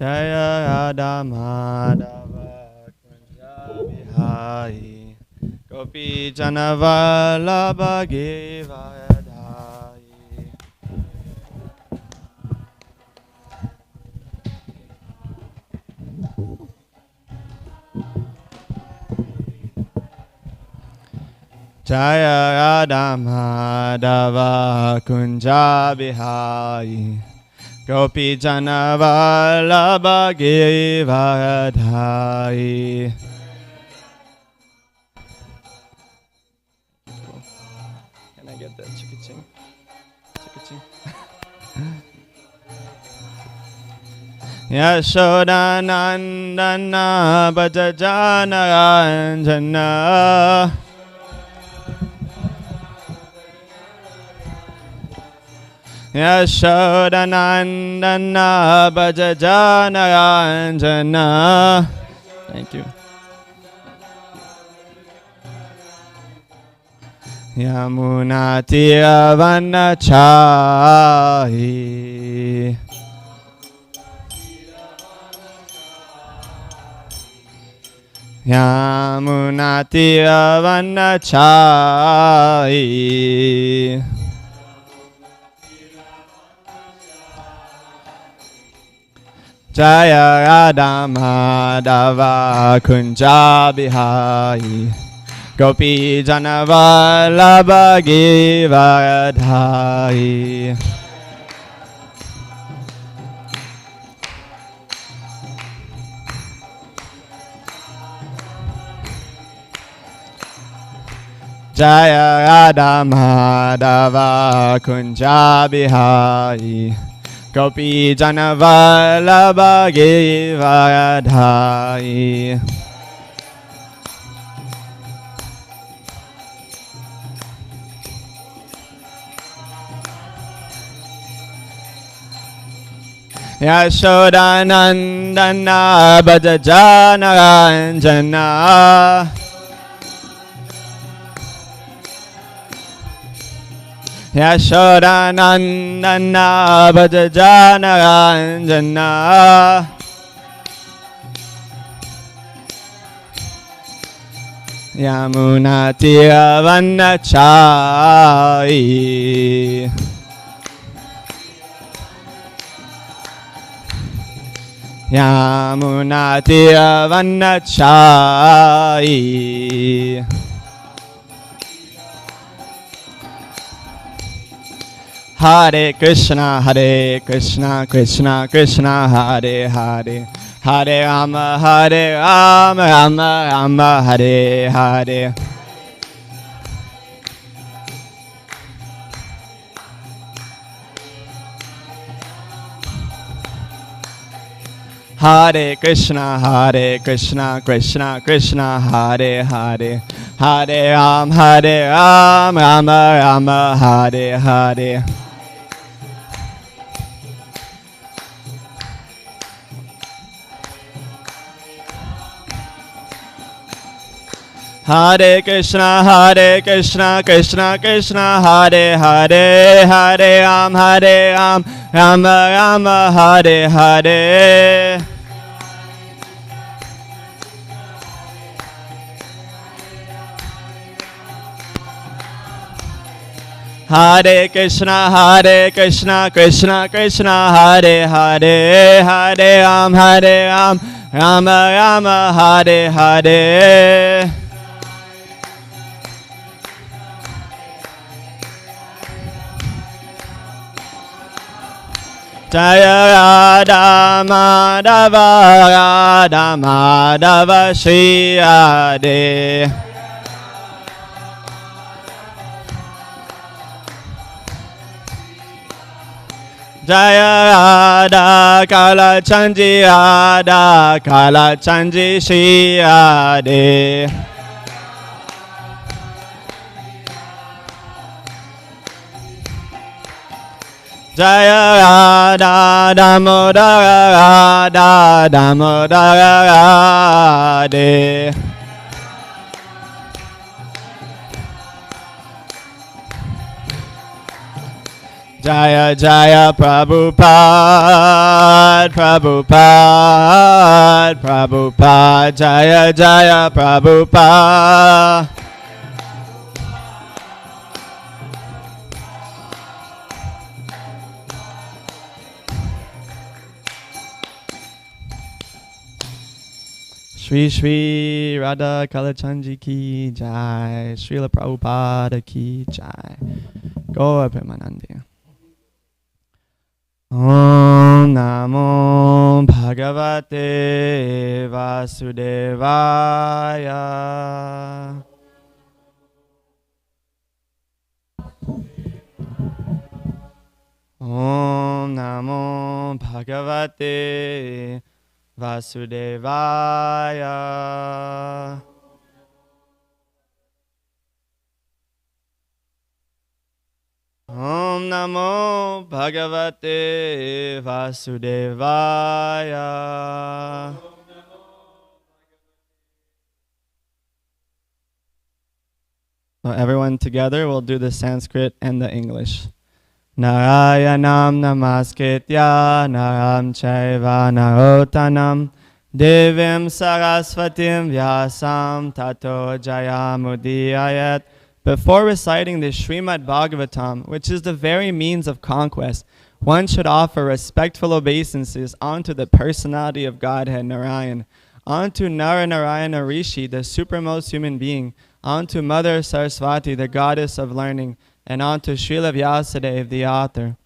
Jaya Radha Madhava Kunja Bihari Gopi Jana Vallabha Givadhari. Jaya Radha Madhava Kunja Bihari Gopi Jana Vallabha Givadhari. Can I get that chicka-ching? Chicka-ching. Yashoda Nandana Bhajana Ranjana Yashoda Nandana Bhajana Ranjana. Thank you. Yamuna Tiravanachari Yamuna Tiravanachari Jaya Radha Madhava Kunja Bihari Gopi Jana Vallabha Givadhari. Jaya Radha Madhava Kunja Bihari Gopi Jana Vallabha Givadhari. Yashoda Nandana Bhajana Ranjana Yashoda Nandana Bhajana Ranjana Yamuna Tiravanachari Yamuna Tiravanachari Hare Krishna Krishna Krishna Hare Hare Hare Rama Rama Rama Hare Hare. Hare Krishna Krishna Krishna Hare Hare Hare Rama Rama Rama Hare Hare. Hare Krishna Krishna Krishna Hare Hare Hare Rama Rama Rama Hare Hare. Hare Krishna Krishna Krishna Hare Hare Hare Rama Rama Rama Hare Hare. Jaya Radha Madhava Shri Radhe. Jaya Radha Kala Chanji Radha Kala Chanji Shri Radhe. Jaya Radha Damodara Radha Damodara Radhe. Jaya Jaya Prabhupada, Prabhupada, Prabhupada, Jaya Jaya Prabhupada. Shri Shri Radha Kalachandji ki jai, Srila Prabhupada ki jai. Gaura Premanandi. Om Namo Bhagavate Vasudevaya. Om Namo Bhagavate Vasudevaya. Om Namo Bhagavate Vasudevaya. So everyone together will do the Sanskrit and the English. Narayanam namaskritya naram chaiva narotanam devim sarasvatim vyasam tato jayamudiyayat. Before reciting the Srimad Bhagavatam, which is the very means of conquest, one should offer respectful obeisances unto the personality of Godhead Narayan, unto Naranarayana Rishi, the supremmost human being, unto Mother Saraswati, the goddess of learning, and unto Srila Vyasadeva, the author.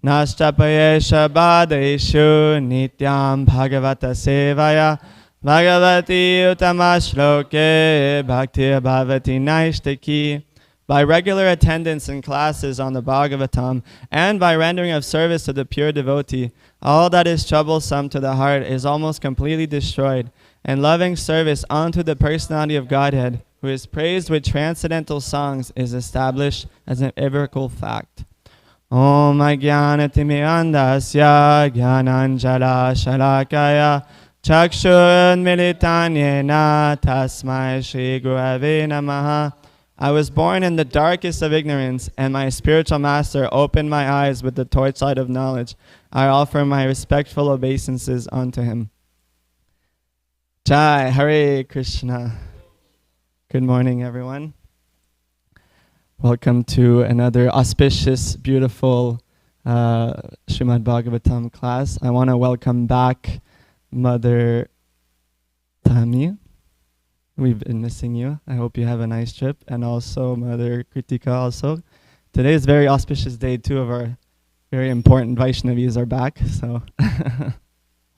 Nashtapayesha Bhadeshu Nityam Bhagavata Sevaya Bhagavati Utamashloke Bhaktir Bhavati Naishtaki. By regular attendance in classes on the Bhagavatam and by rendering of service to the pure devotee, all that is troublesome to the heart is almost completely destroyed, and loving service unto the personality of Godhead, who is praised with transcendental songs, is established as an empirical fact. Om Ajnanatimirandasya Jnananjala Shalakaya Chakshur Militanyena Tasmai Shri Gurave Namaha. I was born in the darkest of ignorance, and my spiritual master opened my eyes with the torchlight of knowledge. I offer my respectful obeisances unto him. Jai Hare Krishna. Good morning, everyone. Welcome to another auspicious, beautiful Srimad Bhagavatam class. I want to welcome back Mother Tami. We've been missing you. I hope you have a nice trip. And also Mother Kritika also. Today is a very auspicious day. Two of our very important Vaishnavis are back. So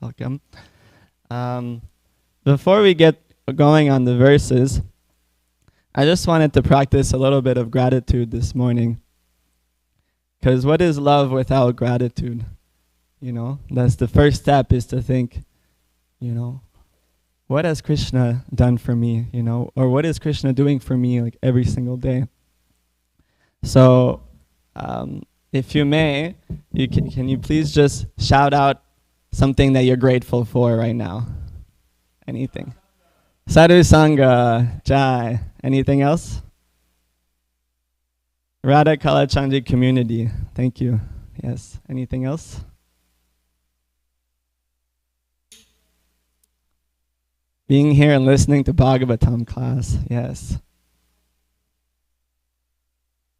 welcome. Before we get going on the verses, I just wanted to practice a little bit of gratitude this morning. Because what is love without gratitude? You know, that's the first step, is to think, you know, what has Krishna done for me, you know, or what is Krishna doing for me like every single day? So, if you may, can you please just shout out something that you're grateful for right now? Anything. Sadhu Sangha, Jai. Anything else? Radha Kalachandji community. Thank you. Yes. Anything else? Being here and listening to Bhagavatam class. Yes.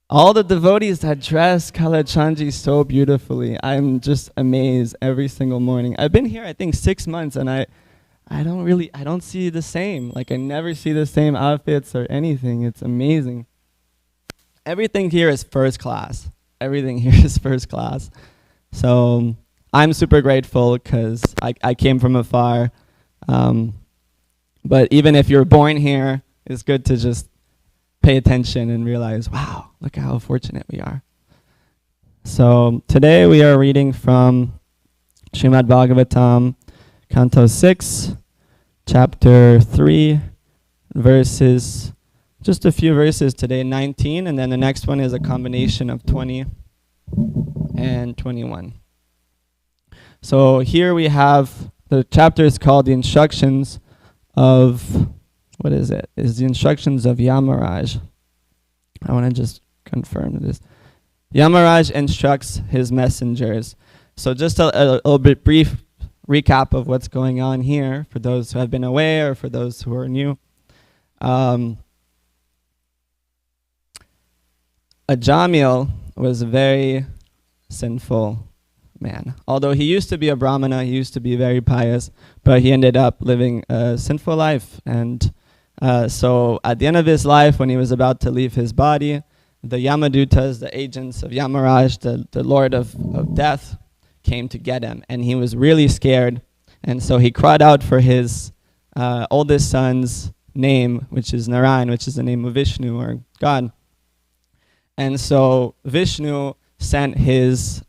All the devotees that dress Kalachandji so beautifully. I'm just amazed every single morning. I've been here, I think, 6 months, and I don't see the same. Like, I never see the same outfits or anything. It's amazing. Everything here is first class. Everything here is first class. So I'm super grateful because I came from afar. But even if you're born here, it's good to just pay attention and realize, wow, look how fortunate we are. So today we are reading from Srimad Bhagavatam, Canto 6, Chapter 3, verses, just a few verses today, 19, and then the next one is a combination of 20 and 21. So here we have, the chapter is called The Instructions of, what is it? It's the Instructions of Yamaraj. I want to just confirm this. Yamaraj instructs his messengers. So just a little bit brief recap of what's going on here for those who have been away or for those who are new. Ajamil was a very sinful man. Although he used to be a brahmana, he used to be very pious, but he ended up living a sinful life. And so at the end of his life, when he was about to leave his body, the Yamadutas, the agents of Yamaraj, the lord of death, came to get him. And he was really scared. And so he cried out for his oldest son's name, which is Narayan, which is the name of Vishnu or God. And so Vishnu sent his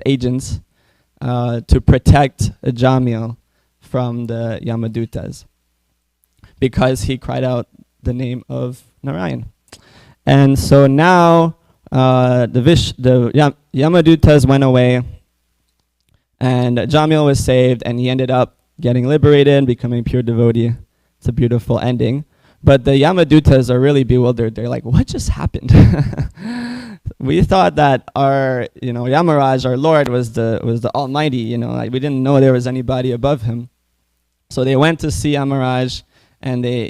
agents to protect Ajamil from the Yamadutas because he cried out the name of Narayan. And so now the Yamadutas went away, and Ajamil was saved, and he ended up getting liberated and becoming a pure devotee. It's a beautiful ending. But the Yamadutas are really bewildered. They're like, what just happened? We thought that our, Yamaraj, our Lord, was the Almighty. Like we didn't know there was anybody above him. So they went to see Yamaraj, and they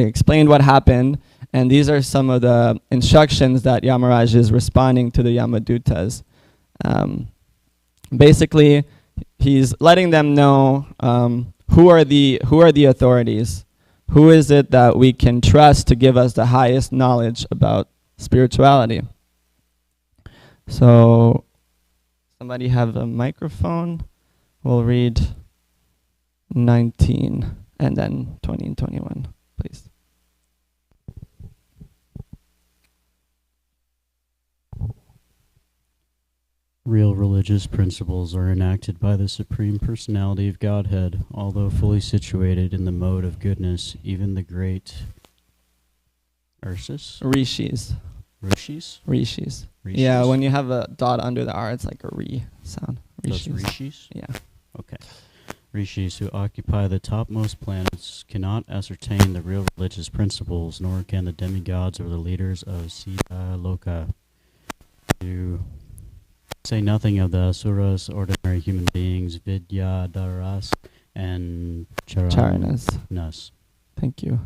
explained what happened. And these are some of the instructions that Yamaraj is responding to the Yamadutas. Basically, he's letting them know who are the authorities. Who is it that we can trust to give us the highest knowledge about spirituality? So, somebody have a microphone? We'll read 19 and then 20 and 21, please. Real religious principles are enacted by the Supreme Personality of Godhead, although fully situated in the mode of goodness. Even the great Rishis. Yeah, when you have a dot under the R, it's like a re sound. Rishis? Yeah. Okay. Rishis who occupy the topmost planets cannot ascertain the real religious principles, nor can the demigods or the leaders of Siddha Loka. To say nothing of the asuras, ordinary human beings, Vidyadharas, and Charanas. Thank you.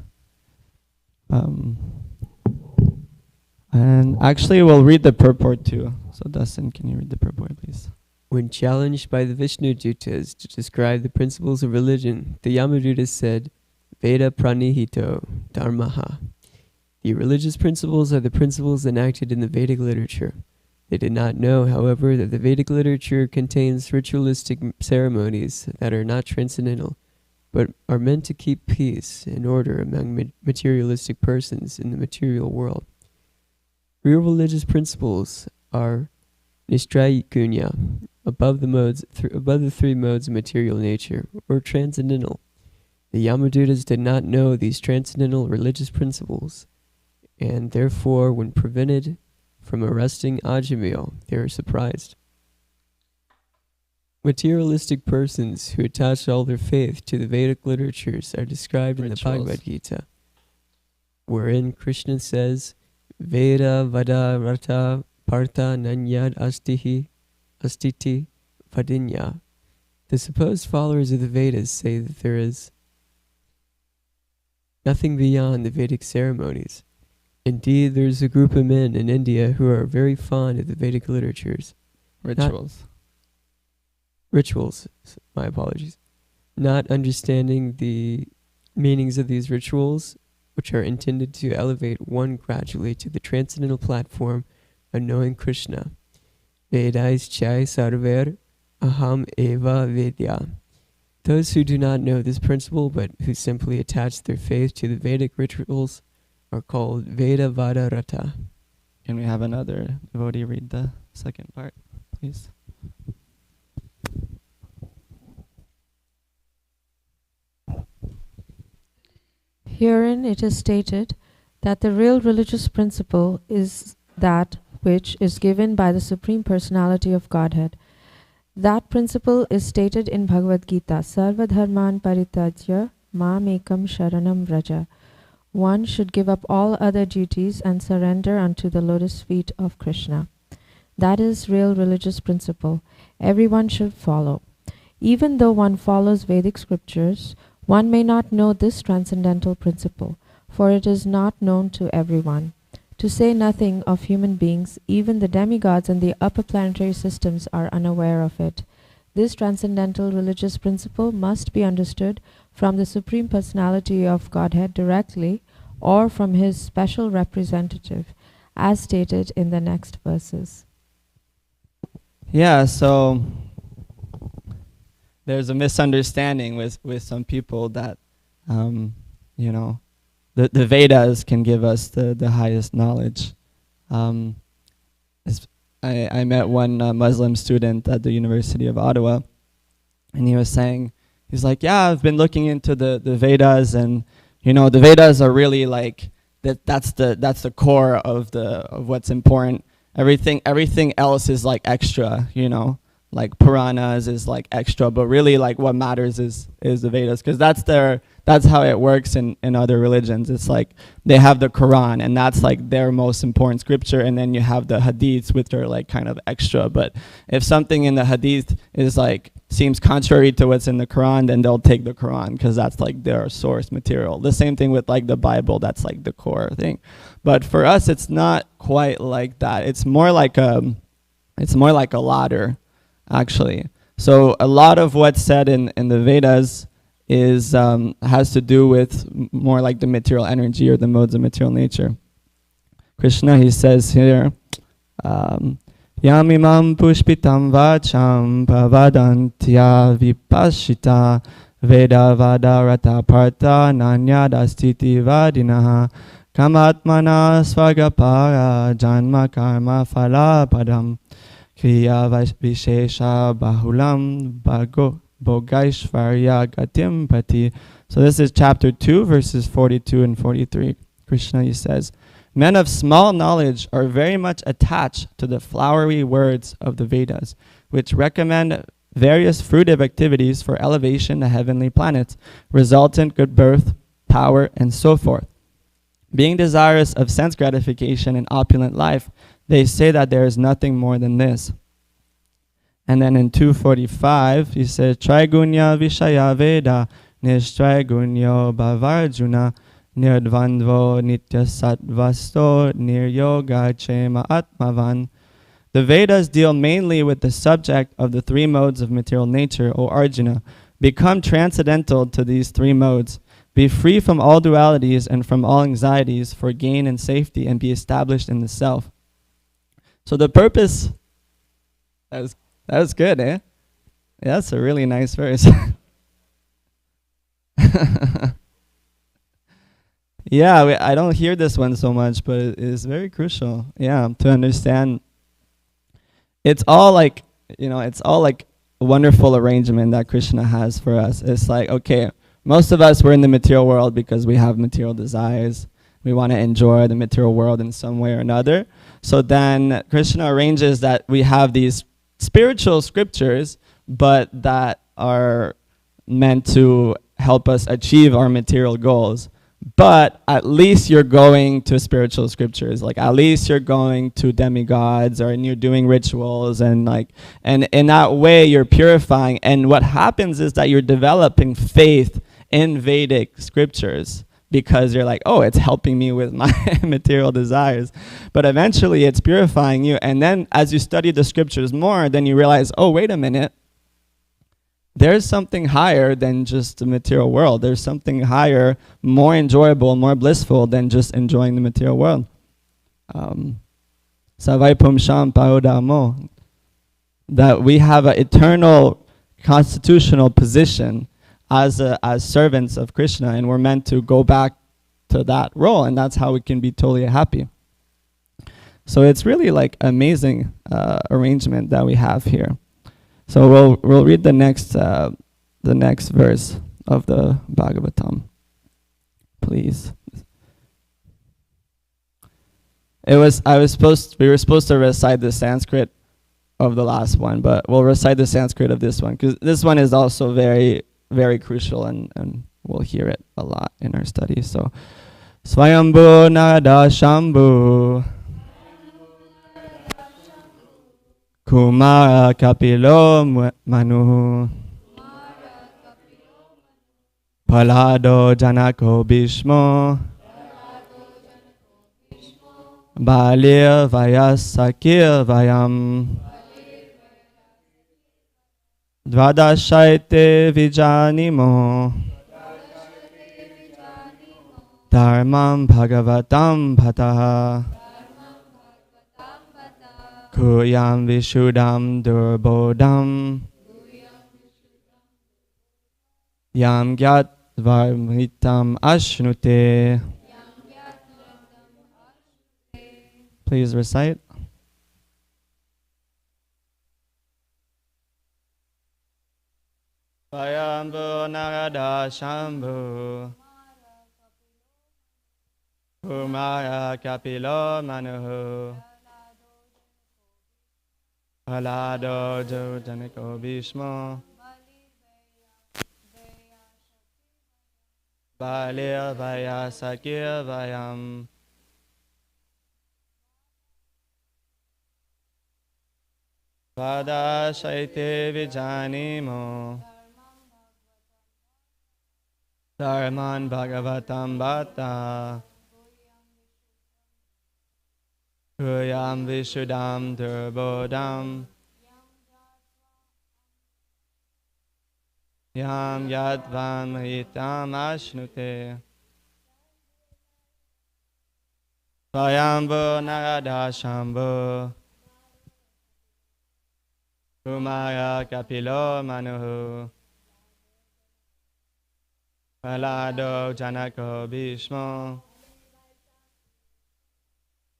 And actually, we'll read the purport too. So, Dustin, can you read the purport, please? When challenged by the Vishnu Dutas to describe the principles of religion, the Yamadutas said, Veda pranihito dharmaha. The religious principles are the principles enacted in the Vedic literature. They did not know, however, that the Vedic literature contains ritualistic ceremonies that are not transcendental, but are meant to keep peace and order among materialistic persons in the material world. Real religious principles are nishtraikunya, above the three modes of material nature, or transcendental. The Yamadutas did not know these transcendental religious principles, and therefore, when prevented from arresting Ajamil, they were surprised. Materialistic persons who attach all their faith to the Vedic literatures are described in the Bhagavad Gita, wherein Krishna says, Veda vada rata partha nanyad astiti vadinya. The supposed followers of the Vedas say that there is nothing beyond the Vedic ceremonies. Indeed, there is a group of men in India who are very fond of the Vedic literatures. Rituals, my apologies. Not understanding the meanings of these rituals, which are intended to elevate one gradually to the transcendental platform of knowing Krishna. Vedais chai sarver aham eva vedya. Those who do not know this principle, but who simply attach their faith to the Vedic rituals, are called Veda Vada Rata. Can we have another devotee read the second part, please? Herein it is stated that the real religious principle is that which is given by the Supreme Personality of Godhead. That principle is stated in Bhagavad Gita, Sarva dharman parityajya mam ekam sharanam vraja. One should give up all other duties and surrender unto the lotus feet of Krishna. That is real religious principle. Everyone should follow. Even though one follows Vedic scriptures, one may not know this transcendental principle, for it is not known to everyone. To say nothing of human beings, even the demigods and the upper planetary systems are unaware of it. This transcendental religious principle must be understood from the Supreme Personality of Godhead directly or from his special representative, as stated in the next verses. Yeah, so there's a misunderstanding with some people that, you know, the Vedas can give us the highest knowledge. I met one Muslim student at the University of Ottawa, and he was saying, he's like, yeah, I've been looking into the Vedas, and you know, the Vedas are really like that's the core of what's important. Everything else is like extra, you know, like Puranas is like extra, but really like what matters is the Vedas, because that's how it works in other religions. It's like they have the Quran, and that's like their most important scripture, and then you have the Hadiths, which are like kind of extra. But if something in the Hadith is like seems contrary to what's in the Quran, then they'll take the Quran because that's like their source material. The same thing with like the Bible, that's like the core thing. But for us, it's not quite like that. It's more like a ladder, actually. So a lot of what's said in the Vedas is has to do with more like the material energy or the modes of material nature. Krishna, he says here, Yamimam pushpitam vacham pavadantya vipashita veda vadarata partha nanyadastiti vadinaha kamatmana svagapara janma karma phalapadam kriya vishesha bahulam Bogaishvarya Gatim Pati. So this is chapter 2, verses 42 and 43. Krishna, he says, men of small knowledge are very much attached to the flowery words of the Vedas, which recommend various fruitive activities for elevation to heavenly planets, resultant good birth, power, and so forth. Being desirous of sense gratification and opulent life, they say that there is nothing more than this. And then in 245, he says, Trigunya Vishaya Veda, Nishtrigunyo Bhavarjuna, Nirdvandvo Nitya Sattvasto, Niryoga Chema Atmavan. The Vedas deal mainly with the subject of the three modes of material nature, O Arjuna. Become transcendental to these three modes. Be free from all dualities and from all anxieties for gain and safety, and be established in the self. So the purpose, that was good, eh? Yeah, that's a really nice verse. Yeah, I don't hear this one so much, but it is very crucial. Yeah, to understand. It's all like, you know, it's all like a wonderful arrangement that Krishna has for us. It's like, okay, most of us, we're in the material world because we have material desires. We want to enjoy the material world in some way or another. So then Krishna arranges that we have these spiritual scriptures, but that are meant to help us achieve our material goals. But at least you're going to spiritual scriptures, like at least you're going to demigods, or and you're doing rituals, and like, and in that way you're purifying. And what happens is that you're developing faith in Vedic scriptures, because you're like, oh, it's helping me with my material desires. But eventually it's purifying you. And then as you study the scriptures more, then you realize, oh, wait a minute. There's something higher than just the material world. There's something higher, more enjoyable, more blissful than just enjoying the material world. Savai Pumsham Paudamo. That we have an eternal constitutional position as servants of Krishna, and we're meant to go back to that role, and that's how we can be totally happy. So it's really like amazing arrangement that we have here. So we'll read the next verse of the Bhagavatam, please. We were supposed to recite the Sanskrit of the last one, but we'll recite the Sanskrit of this one, because this one is also very, very crucial, and we'll hear it a lot in our studies. So, Swayambhu Narada Shambhu Kumara Kapilo Manu, Palado Janako Bhishmo, Balir Vayasakir Vayam, Dvadashaite Vijanimo, Dharmam Bhagavatam Bhataha, Kuyam Vishudam Durbodam, Yam Gyat Varmitam Ashnute. Please recite. Vayambu Narada Shambhu, Kumara Kapilo Manu, Palado Janako Bhishmo, Balir Vayasakir Vayam, Vada Shaite Vijanimo, Dharman Bhagavatam Bhata, Kuyam Vishudam Durbodam, Yam Yadvam Hitam Ashnute, Svayambhu Narada Shambhu, Kumara Kapilo Manu, Palado Janako Bhishmo,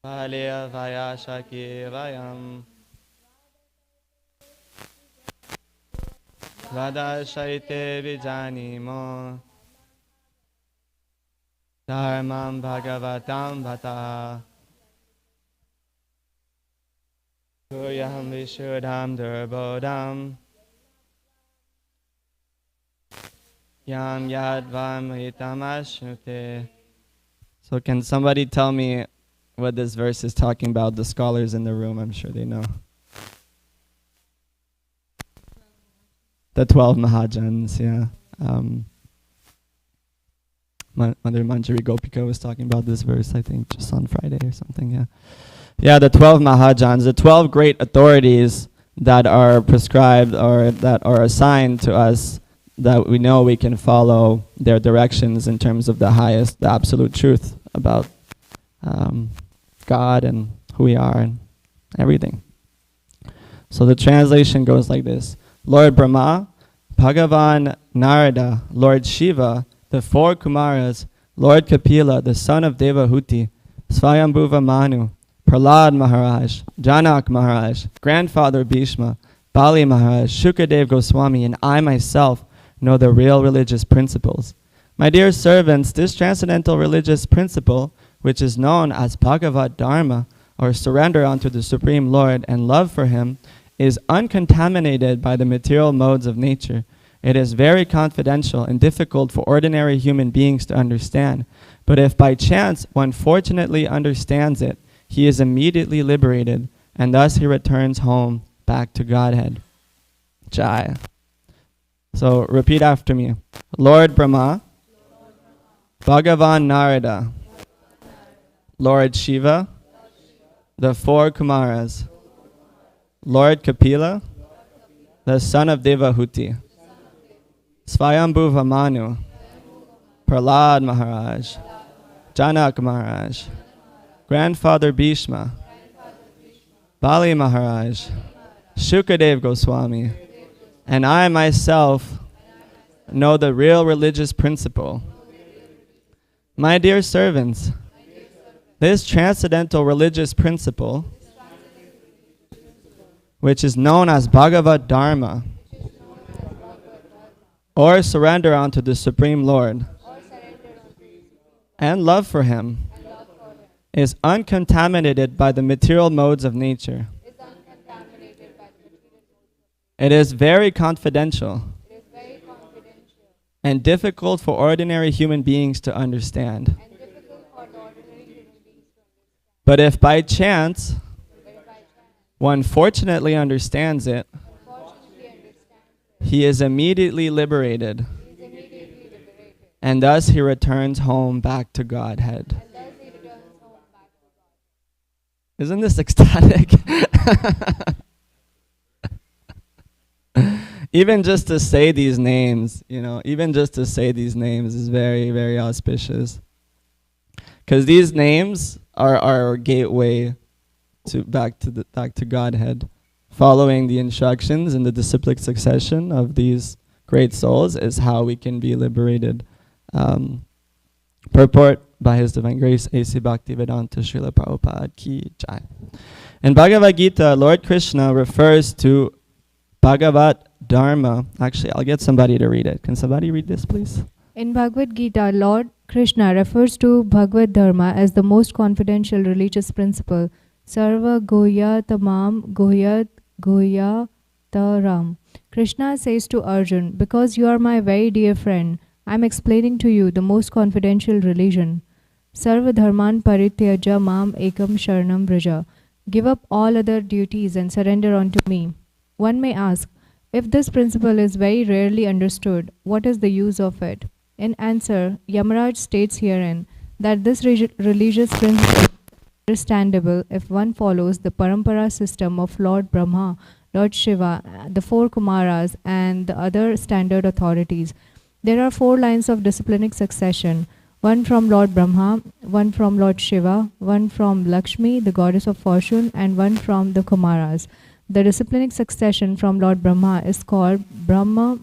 Balir Vayasaki Vayam, Vadashaite Vijanimo, Dharmam Bhagavatam Bhata, Kuyam Vishudam Durbodam, Yam Yadvam Hitam Ashnute. So can somebody tell me what this verse is talking about? The scholars in the room, I'm sure they know. The 12 Mahajans, yeah. Mother Manjari Gopika was talking about this verse, I think, just on Friday or something, yeah. Yeah, the 12 Mahajans, the 12 great authorities that are prescribed or that are assigned to us, that we know we can follow their directions in terms of the highest, the absolute truth about God and who we are and everything. So the translation goes like this. Lord Brahma, Bhagavan Narada, Lord Shiva, the 4 Kumaras, Lord Kapila, the son of Devahuti, Svayambhuva Manu, Prahlad Maharaj, Janak Maharaj, Grandfather Bhishma, Bali Maharaj, Shukadev Goswami, and I myself know the real religious principles. My dear servants, this transcendental religious principle, which is known as Bhagavad Dharma, or surrender unto the Supreme Lord and love for Him, is uncontaminated by the material modes of nature. It is very confidential and difficult for ordinary human beings to understand. But if by chance one fortunately understands it, he is immediately liberated, and thus he returns home back to Godhead. Jai. So repeat after me. Lord Brahma, Bhagavan Narada, Lord Shiva, the 4 Kumaras, Lord Kapila, the son of Devahuti, Svayambhuva Manu, Prahlad Maharaj, Janak Maharaj, Grandfather Bhishma, Bali Maharaj, Shukadev Goswami, and I myself know the real religious principle. My dear servants, this transcendental religious principle, which is known as Bhagavad Dharma, or surrender unto the Supreme Lord, and love for Him, is uncontaminated by the material modes of nature. It is very confidential and difficult for ordinary human beings to understand. But if by chance one fortunately understands it, he is immediately liberated, and thus he returns home back to Godhead. Isn't this ecstatic? Even just to say these names, even just to say these names is very, very auspicious. Because these names are our gateway to back to Godhead. Following the instructions in the disciplic succession of these great souls is how we can be liberated. Purport by His Divine Grace, A.C. Bhaktivedanta Srila Prabhupada Ki Jai. In Bhagavad Gita, Lord Krishna refers to Bhagavat Dharma. Actually, I'll get somebody to read it. Can somebody read this, please? In Bhagavad Gita, Lord Krishna refers to Bhagavad Dharma as the most confidential religious principle. Sarva Goya Tamam Goya Taram. Krishna says to Arjun, because you are my very dear friend, I am explaining to you the most confidential religion. Sarva Dharman Parityaja Mam Ekam Sharanam Vraja. Give up all other duties and surrender unto me. One may ask, if this principle is very rarely understood, what is the use of it? In answer, Yamaraj states herein that this religious principle is understandable if one follows the parampara system of Lord Brahma, Lord Shiva, the four Kumaras, and the other standard authorities. There are 4 lines of disciplinic succession, one from Lord Brahma, one from Lord Shiva, one from Lakshmi, the goddess of fortune, and one from the Kumaras. The disciplinic succession from Lord Brahma is called Brahma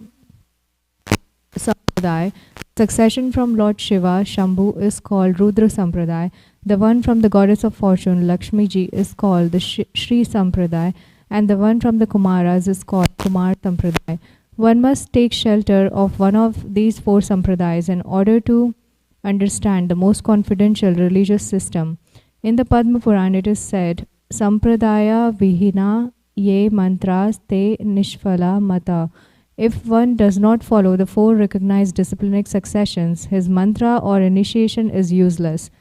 Sampradaya. Succession from Lord Shiva, Shambhu, is called Rudra Sampradaya. The one from the goddess of fortune, Lakshmi ji, is called the Shri Sampradaya, and the one from the Kumaras is called Kumar Sampradaya. One must take shelter of one of these 4 sampradayas in order to understand the most confidential religious system. In the Padma Purana it is said, Sampradaya Vihina Ye Mantras Te Nishphala Mata. If one does not follow the 4 recognized disciplinic successions, his mantra or initiation is useless.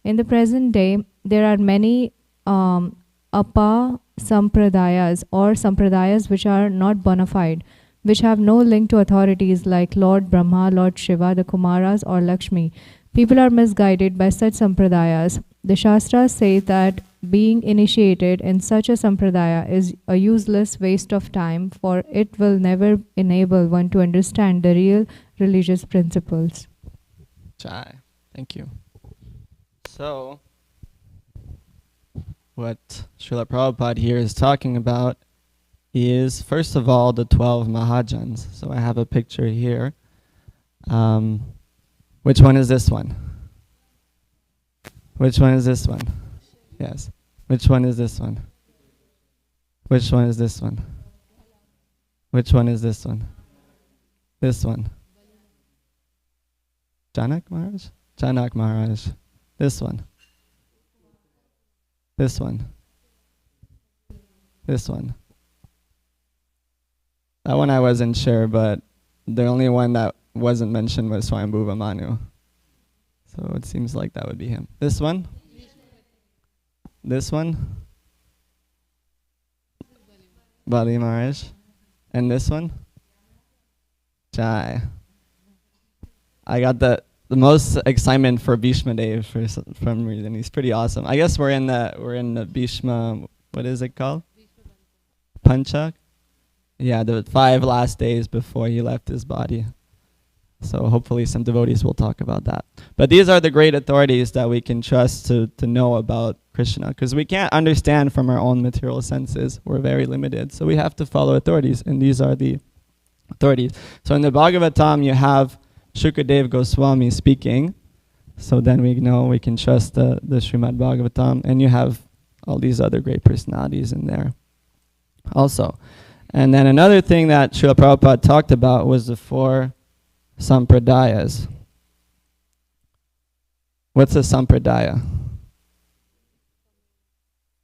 In the present day, there are many Apa Sampradayas or Sampradayas which are not bona fide, which have no link to authorities like Lord Brahma, Lord Shiva, the Kumaras, or Lakshmi. People are misguided by such sampradayas. The Shastras say that being initiated in such a sampradaya is a useless waste of time, for it will never enable one to understand the real religious principles. Jai. Thank you. So, what Srila Prabhupada here is talking about is, first of all, the 12 Mahajans. So I have a picture here. Which one is this one? Which one is this one? Yes. Which one is this one? Which one is this one? Which one is this one? This one. Janak Maharaj? Janak Maharaj. This one. This one. This one. That one I wasn't sure, but the only one that wasn't mentioned was Swayambhuva Manu. So it seems like that would be him. This one? This one? Bali Maharaj. And this one? Jai. I got the most excitement for Bhishma Dev for some reason. He's pretty awesome. I guess we're in the Bhishma, what is it called? Panchak? Yeah, the 5 last days before he left his body. So hopefully some devotees will talk about that. But these are the great authorities that we can trust to know about Krishna, because we can't understand from our own material senses. We're very limited. So we have to follow authorities, and these are the authorities. So in the Bhagavatam, you have Shukadev Goswami speaking. So then we know we can trust the Srimad Bhagavatam, and you have all these other great personalities in there also. And then another thing that Srila Prabhupada talked about was the 4 sampradayas. What's a sampradaya?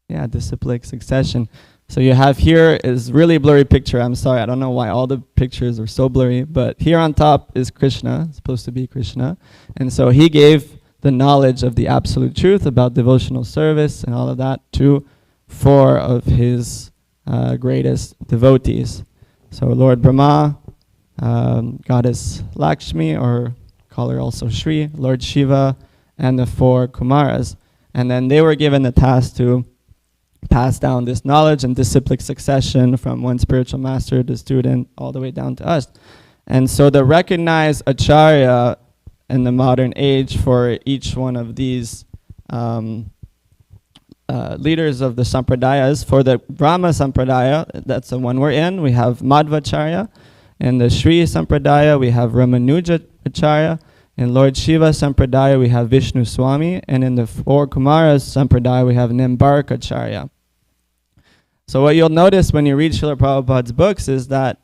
Yeah, disciplic succession. So you have here is really blurry picture. I'm sorry, I don't know why all the pictures are so blurry, but here on top is Krishna, it's supposed to be Krishna. And so he gave the knowledge of the absolute truth about devotional service and all of that to 4 of his greatest devotees. So Lord Brahma, Goddess Lakshmi, or call her also Shri, Lord Shiva, and the 4 Kumaras. And then they were given the task to pass down this knowledge in disciplic succession from one spiritual master to student all the way down to us. And so the recognized acharya in the modern age for each one of these leaders of the sampradayas, for the Brahma sampradaya, that's the one we're in, we have Madhvacharya. In the Sri sampradaya, we have Ramanuja acharya. In Lord Shiva sampradaya, we have Vishnu Swami. And in the 4 Kumaras sampradaya, we have Nimbarka acharya. So what you'll notice when you read Srila Prabhupada's books is that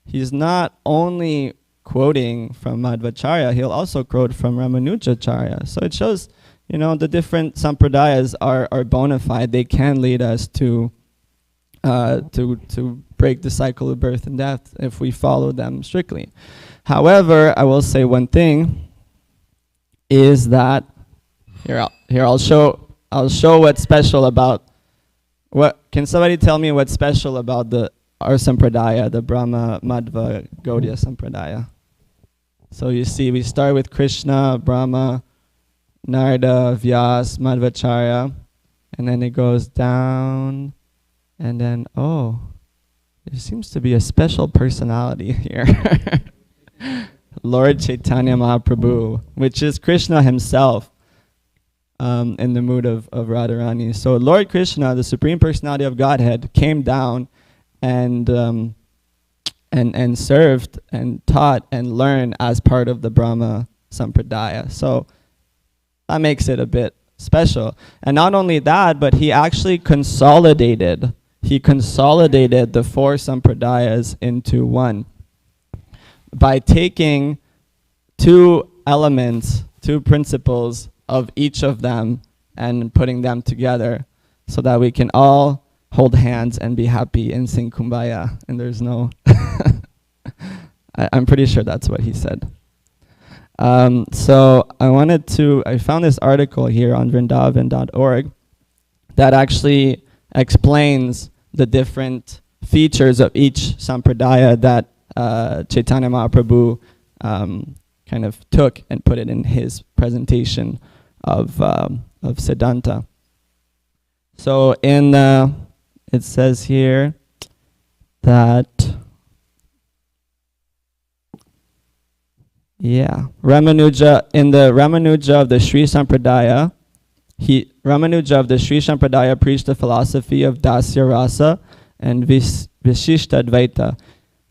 he's not only quoting from Madhvacharya, he'll also quote from Ramanujacharya. So it shows, the different sampradayas are bona fide. They can lead us to break the cycle of birth and death if we follow them strictly. However, I will say one thing is that I'll show what's special about can somebody tell me what's special about our sampradaya, the Brahma Madhva Gaudiya sampradaya? So you see, we start with Krishna, Brahma, Narada, Vyas, Madhvacharya, and then it goes down, and then, there seems to be a special personality here. Lord Chaitanya Mahaprabhu, which is Krishna himself, in the mood of Radharani. So Lord Krishna, the Supreme Personality of Godhead, came down and served and taught and learned as part of the Brahma Sampradaya. So that makes it a bit special. And not only that, but he actually consolidated the 4 Sampradayas into one by taking 2 elements, 2 principles of each of them and putting them together so that we can all hold hands and be happy and sing Kumbaya. And there's no... I'm pretty sure that's what he said. So I found this article here on vrindavan.org that actually explains the different features of each sampradaya that Chaitanya Mahaprabhu kind of took and put it in his presentation of Siddhanta. So it says here that Ramanuja, in the Ramanuja of the Sri Sampradaya, Ramanuja of the Sri Sampradaya preached the philosophy of Dasya Rasa and Vishishta Advaita.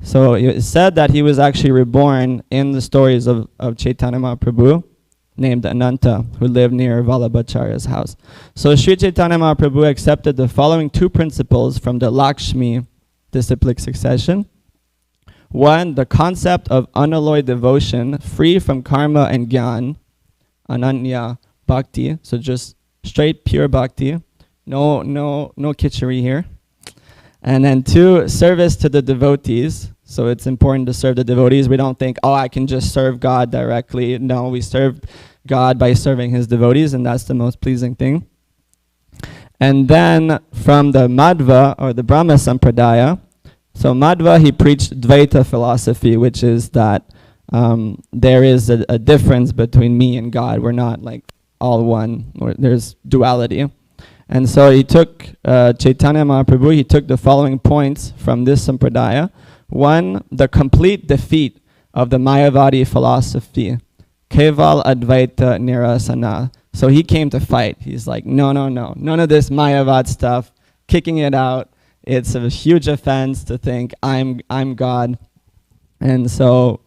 So it said that he was actually reborn in the stories of Chaitanya Mahaprabhu, named Ananta, who lived near Vallabhacharya's house. So Sri Chaitanya Mahaprabhu accepted the following 2 principles from the Lakshmi disciplic succession. 1, the concept of unalloyed devotion, free from karma and gyan, ananya bhakti, so just straight pure bhakti, no kitchery here. And then 2, service to the devotees. So it's important to serve the devotees. We don't think, I can just serve God directly. No, we serve God by serving his devotees, and that's the most pleasing thing. And then from the Madhva, or the Brahma Sampradaya, so Madhva, he preached Dvaita philosophy, which is that there is a difference between me and God. We're not like all one, or there's duality. And so he took, Chaitanya Mahaprabhu, he took the following points from this sampradaya. 1, the complete defeat of the Mayavadi philosophy, Keval Advaita Nirasana. So he came to fight. He's like, no, none of this Mayavad stuff, kicking it out. It's a huge offense to think I'm God. And so,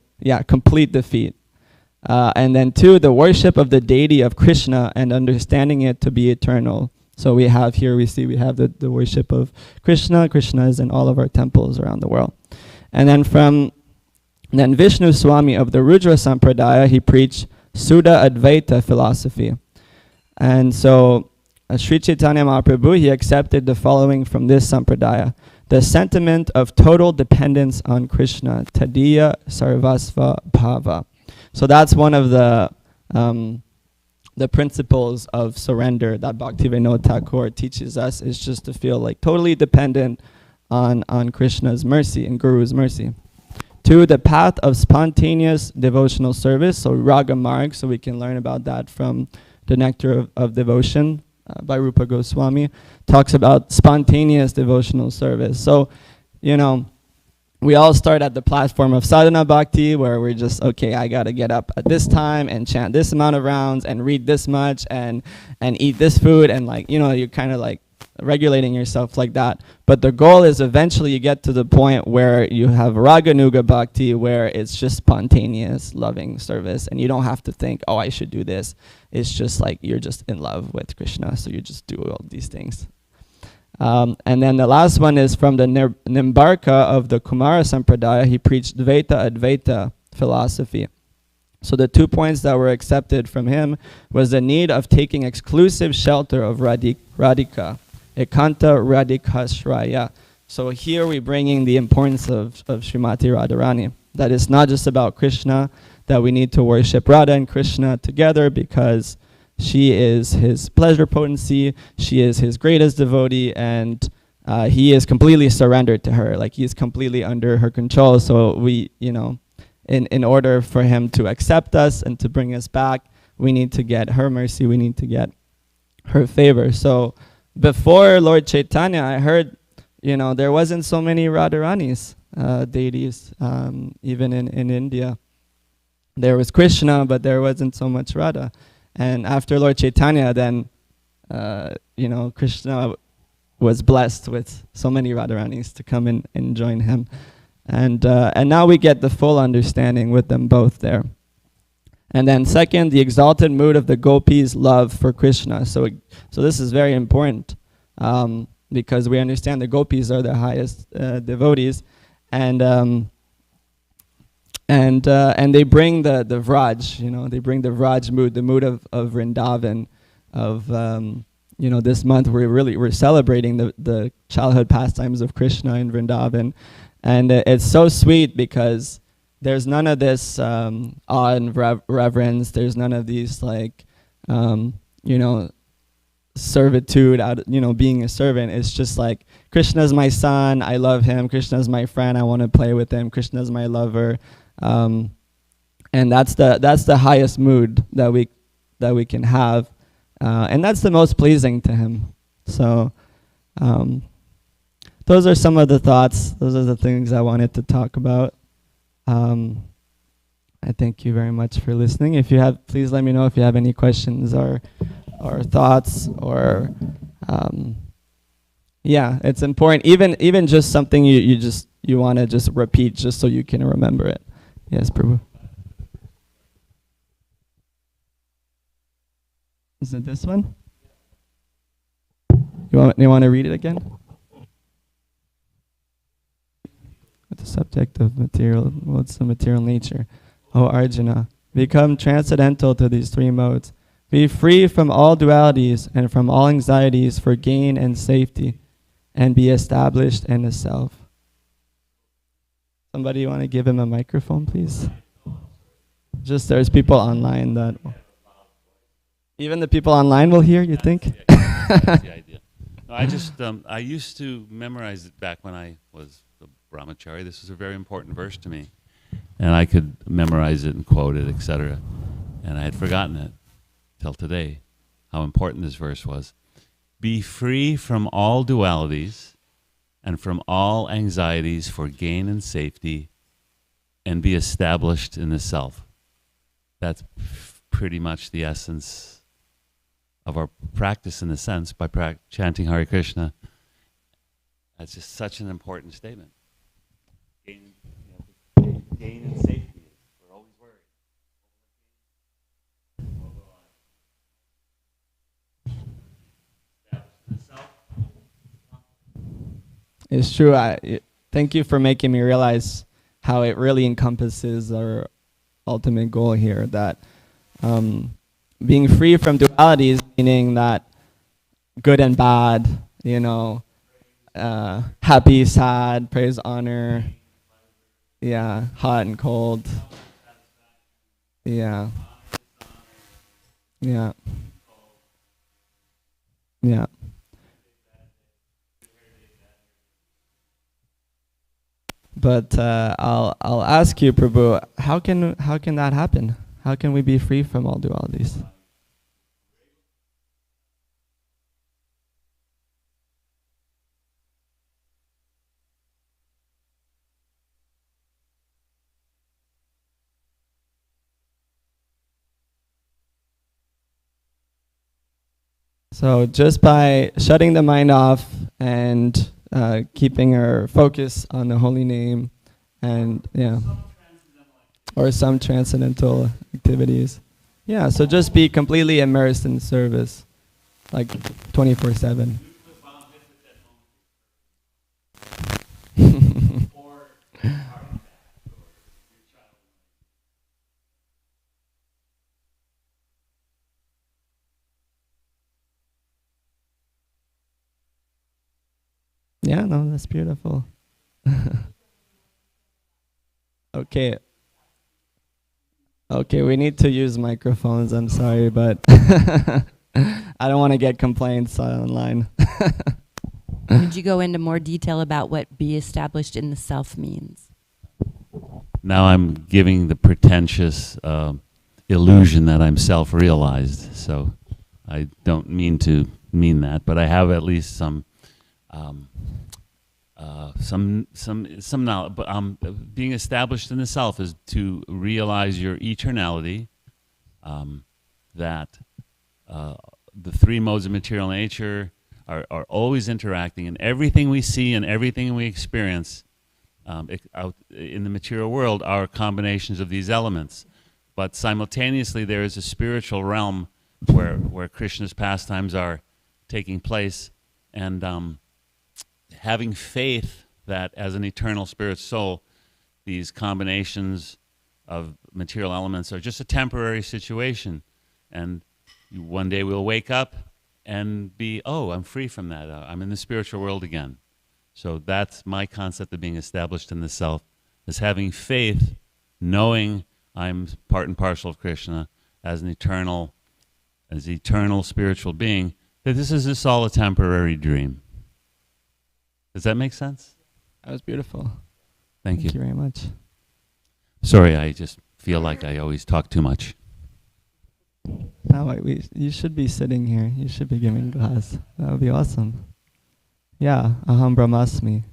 complete defeat. And then 2, the worship of the deity of Krishna and understanding it to be eternal. So we have the worship of Krishna. Krishna is in all of our temples around the world. And then Vishnu Swami of the Rudra Sampradaya, he preached Suddha Advaita philosophy. And so Sri Chaitanya Mahaprabhu, he accepted the following from this sampradaya. The sentiment of total dependence on Krishna, Tadiya Sarvasva Bhava. So that's one of the the principles of surrender that Bhaktivinoda Thakur teaches us is just to feel like totally dependent on Krishna's mercy and Guru's mercy. 2, the path of spontaneous devotional service, so Raga Marg, so we can learn about that from the Nectar of Devotion by Rupa Goswami, talks about spontaneous devotional service. So, you know, we all start at the platform of sadhana bhakti, where we're just, okay, I got to get up at this time and chant this amount of rounds and read this much and eat this food, and like, you know, you're kind of like regulating yourself like that. But the goal is eventually you get to the point where you have raganuga bhakti, where it's just spontaneous loving service and you don't have to think, oh, I should do this. It's just like you're just in love with Krishna, so you just do all these things. And then the last one is from the Nimbarka of the Kumara Sampradaya. He preached Dvaita Advaita philosophy. So the 2 points that were accepted from him was the need of taking exclusive shelter of Radhika, Ekanta Radhika Shraya. So here we're bringing the importance of Srimati Radharani, that it's not just about Krishna, that we need to worship Radha and Krishna together because she is his pleasure potency, she is his greatest devotee, and he is completely surrendered to her. Like, he's completely under her control. So we, you know, in order for him to accept us and to bring us back, we need to get her mercy, we need to get her favor. So before Lord Chaitanya, I heard, you know, there wasn't so many Radharani's deities, even in India. There was Krishna, but there wasn't so much Radha. And after Lord Chaitanya, then, you know, Krishna was blessed with so many Radharanis to come in and join him. And now we get the full understanding with them both there. And then second, the exalted mood of the gopis' love for Krishna. So this is very important because we understand the gopis are the highest devotees, and they bring the Vraj, you know, they bring the Vraj mood, the mood of Vrindavan, of you know, this month we're celebrating the childhood pastimes of Krishna in Vrindavan, and it's so sweet because there's none of this awe and reverence. There's none of these like you know, servitude out, you know, being a servant. It's just like, Krishna's my son, I love him. Krishna's my friend, I want to play with him. Krishna's my lover. And that's the highest mood that we can have, and that's the most pleasing to him. So those are some of the thoughts. Those are the things I wanted to talk about. I thank you very much for listening. If you have, please let me know if you have any questions or thoughts, or yeah, it's important. Even just something you want to just repeat just so you can remember it. Yes, Prabhu. Is it this one? You want to read it again? The subject of material, what's the material nature? O Arjuna, become transcendental to these 3 modes. Be free from all dualities and from all anxieties for gain and safety, and be established in the self. Somebody want to give him a microphone, please? Just there's people online that... Even the people online will hear, you think? That's the idea. No, I just, I used to memorize it back when I was the brahmachari. This was a very important verse to me. And I could memorize it and quote it, etc. And I had forgotten it till today, how important this verse was. Be free from all dualities and from all anxieties for gain and safety, and be established in the self. That's pretty much the essence of our practice, in a sense, by chanting Hare Krishna. That's just such an important statement. Gain and safety. We're always worried. It's true. Thank you for making me realize how it really encompasses our ultimate goal here, that being free from dualities, meaning that good and bad, you know, happy, sad, praise, honor, yeah, hot and cold, yeah, Yeah. Yeah. But I'll ask you, Prabhu, how can that happen? How can we be free from all dualities? So just by shutting the mind off and keeping our focus on the holy name, and or some transcendental activities. Yeah, so just be completely immersed in service, like 24/7. Yeah, no, that's beautiful. Okay. Okay, we need to use microphones. I'm sorry, but I don't want to get complaints online. Could you go into more detail about what be established in the self means? Now I'm giving the pretentious illusion that I'm self-realized. So I don't mean that, but I have at least some knowledge. But being established in the self is to realize your eternality. That the three modes of material nature are always interacting, and everything we see and everything we experience out in the material world are combinations of these elements. But simultaneously, there is a spiritual realm where Krishna's pastimes are taking place, and having faith that as an eternal spirit soul, these combinations of material elements are just a temporary situation, and one day we'll wake up and be, oh, I'm free from that. I'm in the spiritual world again. So that's my concept of being established in the self, is having faith, knowing I'm part and parcel of Krishna as an eternal spiritual being, that this is just all a temporary dream. Does that make sense? That was beautiful. Thank you. Thank you very much. Sorry, I just feel like I always talk too much. No, you should be sitting here. You should be giving class. That would be awesome. Yeah, aham brahmasmi,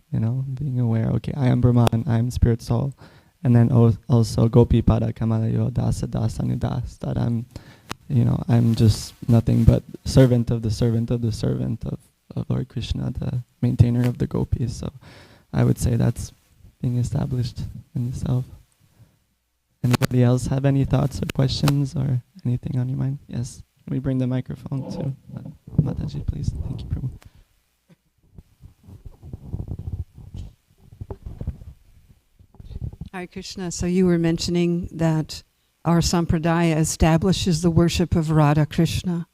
being aware, okay, I am Brahman, I am spirit soul. And then also gopi pada kamalayo dasa dasa nidas, that I'm just nothing but servant of the servant of the servant of Lord Krishna, the maintainer of the gopis. So I would say that's being established in the self. Anybody else have any thoughts or questions or anything on your mind? Yes. Can we bring the microphone to Mataji, please? Thank you, Prabhu. Hare Krishna. So you were mentioning that our sampradaya establishes the worship of Radha Krishna.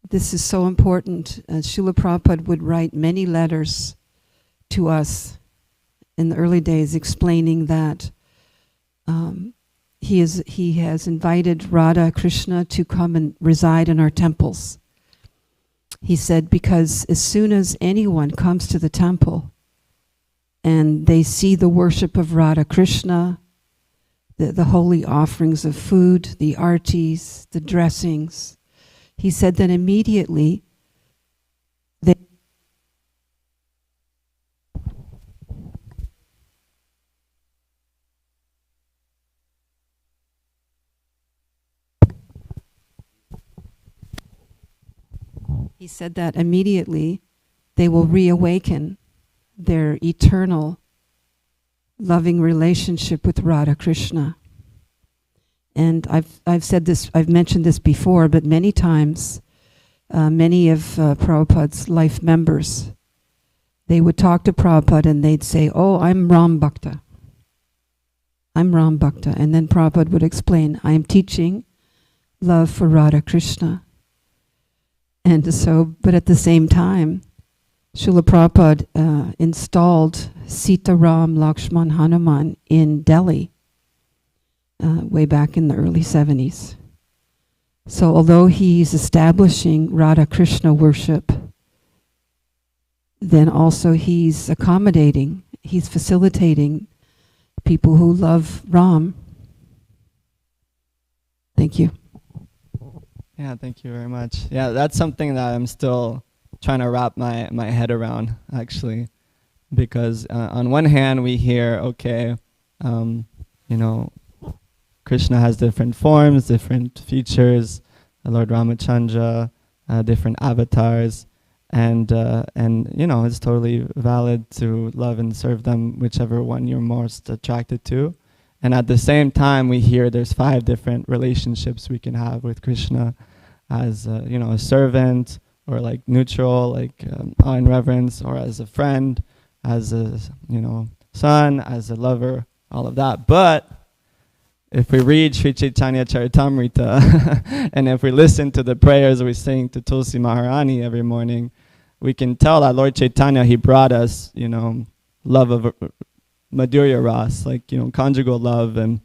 This is so important. Srila Prabhupada would write many letters to us in the early days explaining that he has invited Radha Krishna to come and reside in our temples. He said, because as soon as anyone comes to the temple and they see the worship of Radha Krishna, the holy offerings of food, the artis, the dressings, he said that immediately they will reawaken their eternal loving relationship with Radha Krishna. And I've said this, I've mentioned this before, but many times, many of Prabhupada's life members, they would talk to Prabhupada and they'd say, oh, I'm Ram Bhakta. I'm Ram Bhakta. And then Prabhupada would explain, I am teaching love for Radha Krishna. And so, but at the same time, Srila Prabhupada installed Sita Ram Lakshman Hanuman in Delhi way back in the early 70s. So although he's establishing Radha Krishna worship, then also he's accommodating, he's facilitating people who love Ram. Thank you. Yeah, thank you very much. Yeah, that's something that I'm still trying to wrap my head around, actually. Because on one hand, we hear, okay, you know, Krishna has different forms, different features, Lord Ramachandra, different avatars, and you know, it's totally valid to love and serve them, whichever one you're most attracted to. And at the same time, we hear there's 5 different relationships we can have with Krishna, as you know, a servant, or like neutral, like awe and reverence, or as a friend, as a son, as a lover, all of that. But if we read Sri Chaitanya Charitamrita and if we listen to the prayers we sing to Tulsi Maharani every morning, we can tell that Lord Chaitanya, he brought us, love of Madhurya Ras, like, conjugal love, and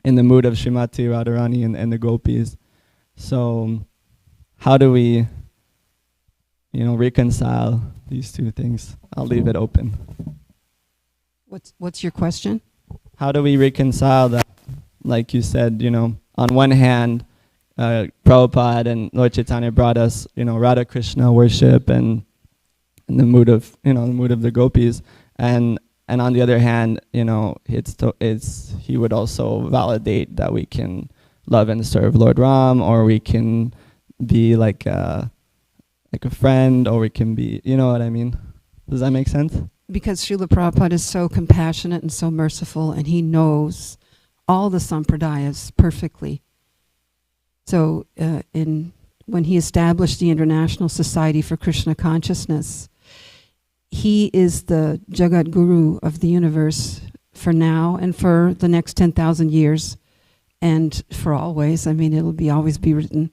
in the mood of Srimati Radharani and the gopis. So how do we, reconcile these two things? I'll leave it open. What's your question? How do we reconcile that? Like you said, on one hand, Prabhupada and Lord Chaitanya brought us, Radha Krishna worship and in the mood of, the mood of the gopis, and on the other hand, he would also validate that we can love and serve Lord Ram, or we can be like a friend, or we can be, you know what I mean? Does that make sense? Because Srila Prabhupada is so compassionate and so merciful, and he knows all the sampradayas perfectly. So when he established the International Society for Krishna Consciousness, he is the Jagat Guru of the universe for now and for the next 10,000 years and for always. I mean, it'll always be written.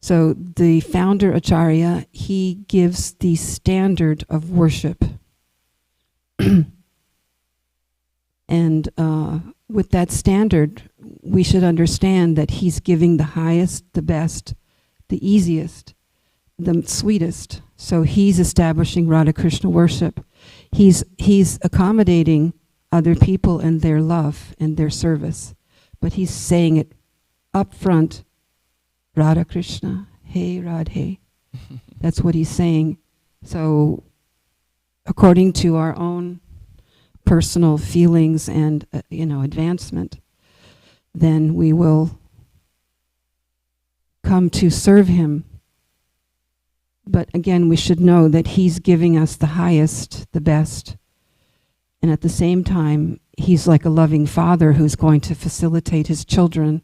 So the founder Acharya, he gives the standard of worship. And with that standard, we should understand that he's giving the highest, the best, the easiest, the sweetest. So he's establishing Radha Krishna worship. He's accommodating other people and their love and their service. But he's saying it up front, Radha Krishna, hey Radhe. That's what he's saying. So according to our own personal feelings and advancement, then we will come to serve him. But again, we should know that he's giving us the highest, the best, and at the same time, he's like a loving father who's going to facilitate his children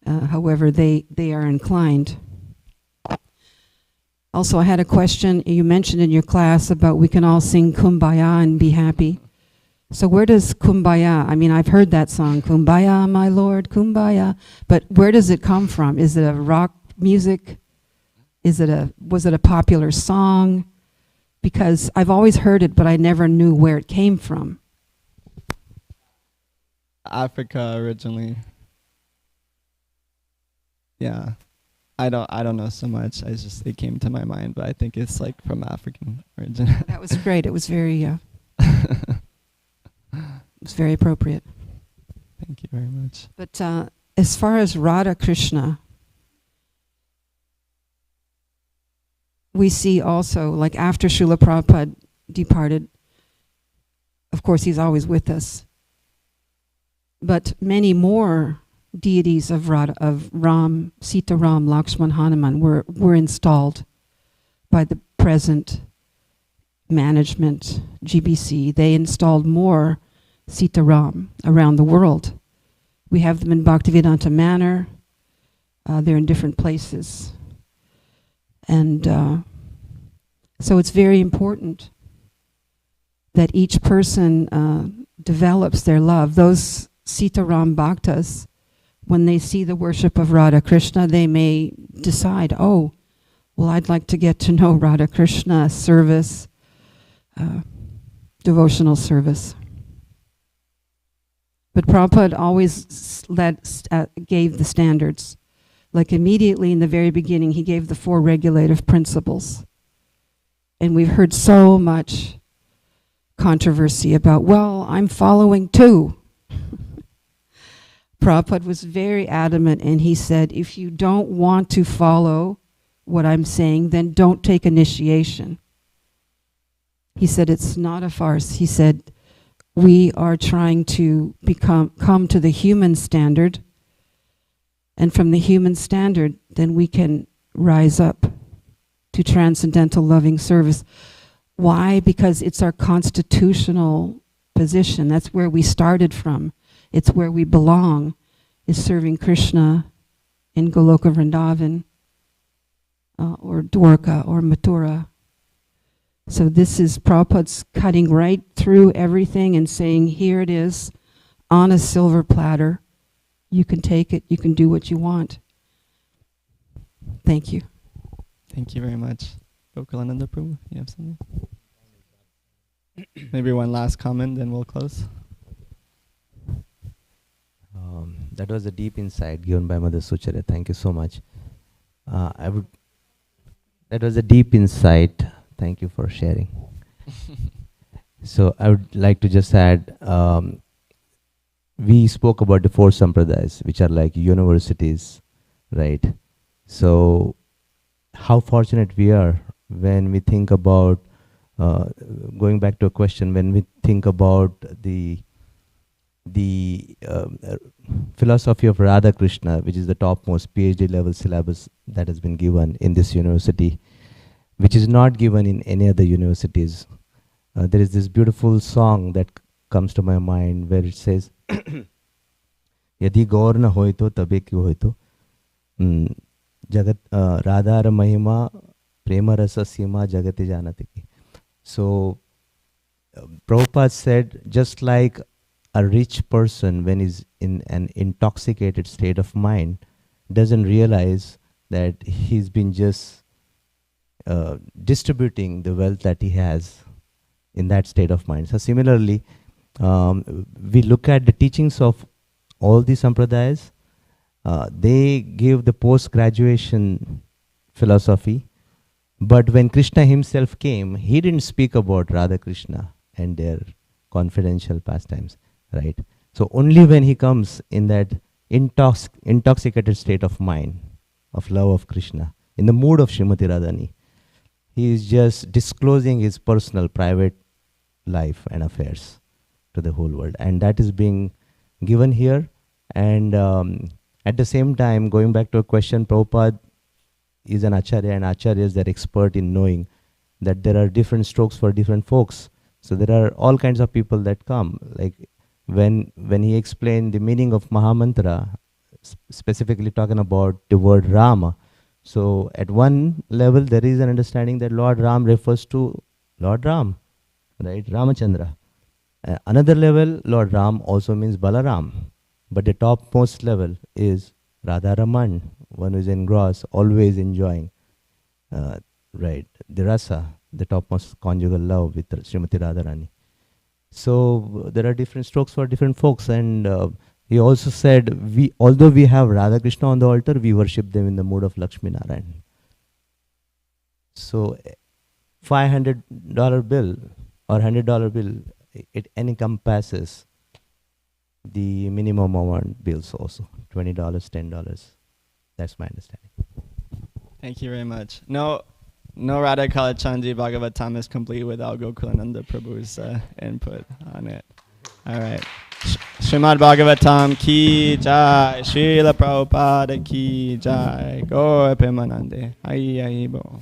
however they are inclined. Also, I had a question you mentioned in your class about we can all sing Kumbaya and be happy. So where does Kumbaya, I mean, I've heard that song, Kumbaya, my Lord, Kumbaya, but where does it come from? Is it a rock music? Was it a popular song? Because I've always heard it, but I never knew where it came from. Africa originally. Yeah. I don't know so much. It came to my mind, but I think it's like from African origin. That was great. It was very it's very appropriate. Thank you very much. But as far as Radha Krishna, we see also, like after Srila Prabhupada departed, of course he's always with us, but many more deities of Ram, Sita Ram, Lakshman, Hanuman were installed by the present management, GBC. They installed more Sita Ram around the world. We have them in Bhaktivedanta Manor. They're in different places. And so it's very important that each person develops their love. Those Sita Ram Bhaktas, when they see the worship of Radha Krishna, they may decide, oh, well, I'd like to get to know Radha Krishna service, devotional service. But Prabhupada always gave the standards. Like immediately in the very beginning, he gave the 4 regulative principles. And we've heard so much controversy about, well, I'm following too. Prabhupada was very adamant, and he said, if you don't want to follow what I'm saying, then don't take initiation. He said, it's not a farce. He said, we are trying to come to the human standard, and from the human standard, then we can rise up to transcendental loving service. Why? Because it's our constitutional position. That's where we started from. It's where we belong, is serving Krishna in Goloka Vrindavan, or Dwarka, or Mathura. So this is Prabhupada's cutting right through everything and saying, here it is, on a silver platter. You can take it, you can do what you want. Thank you. Thank you very much. Gokulananda Prabhu, you have something? Maybe one last comment, then we'll close. That was a deep insight given by Mother Suchara. Thank you so much. That was a deep insight. Thank you for sharing. So I would like to just add, we spoke about the 4 sampradayas, which are like universities, right? So how fortunate we are when we think about, going back to a question, when we think about the philosophy of Radha Krishna, which is the topmost PhD level syllabus that has been given in this university, which is not given in any other universities. There is this beautiful song that comes to my mind where it says, Yadi gaur na hoito tabe kyu hoito, jagat radhar mahima prema rasa sima jagati janati ki. So Prabhupada said, just like a rich person, when he's in an intoxicated state of mind, doesn't realize that he's been just distributing the wealth that he has in that state of mind. So similarly, we look at the teachings of all these sampradayas. They give the post-graduation philosophy, but when Krishna himself came, he didn't speak about Radha Krishna and their confidential pastimes, right? So only when he comes in that intoxicated state of mind, of love of Krishna, in the mood of Srimati Radhani, he is just disclosing his personal, private life and affairs to the whole world. And that is being given here. And at the same time, going back to a question, Prabhupada is an acharya, and acharyas are expert in knowing that there are different strokes for different folks. So there are all kinds of people that come. Like when he explained the meaning of Mahamantra, specifically talking about the word Rama. So at one level, there is an understanding that Lord Ram refers to Lord Ram, right? Ramachandra. Another level, Lord Ram also means Balaram. But the topmost level is Radharaman, one who is engrossed, always enjoying, right, the rasa, the topmost conjugal love with Srimati Radharani. So there are different strokes for different folks, and he also said, although we have Radha Krishna on the altar, we worship them in the mood of Lakshmi Narayan. So $500 bill or $100 bill, it encompasses the minimum amount bills also, $20, $10. That's my understanding. Thank you very much. No Radha Kalachandji Bhagavatam is complete without Gokulananda Prabhu's input on it. All right. Srimad Bhagavatam ki jai, Srila Prabhupada ki jai, Gaur Premanande, Hai Hai Bo.